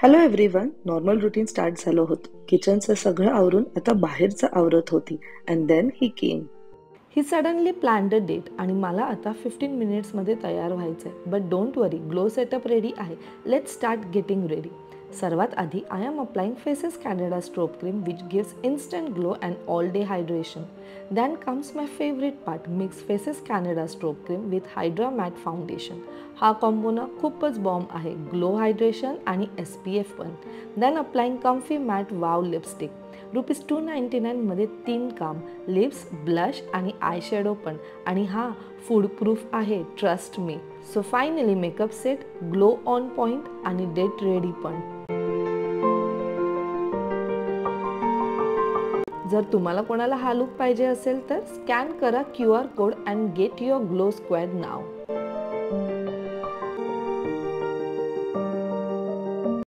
Hello everyone. Normal routine start झालं होतं. किचनचं सगळं आवरून आता बाहेरचं आवरत होती. And then he came. He suddenly planned a date आणि मला आता 15 मिनिट्समध्ये तयार व्हायचं आहे. But don't worry, glow setup ready आहे. Let's start getting ready. सर्वात आधी I am applying Faces Canada strobe cream which gives instant glow and all day hydration. Then comes my favourite part, mix Faces Canada strobe cream with hydra matte foundation. हा combo ना खूपच bomb आहे. Glow, hydration आणि SPF पण. Then applying comfy matte wow lipstick. ₹299 मध्ये 3 काम, lips, blush आणि eye shadow पण. आणि हा फूड प्रूफ आहे, trust me. So finally makeup set, glow on point आणि डेट रेडी पण. जर तुम्हाला कोणाला हा लुक पाहिजे असेल तर स्कॅन करा QR code and get your glow squad now.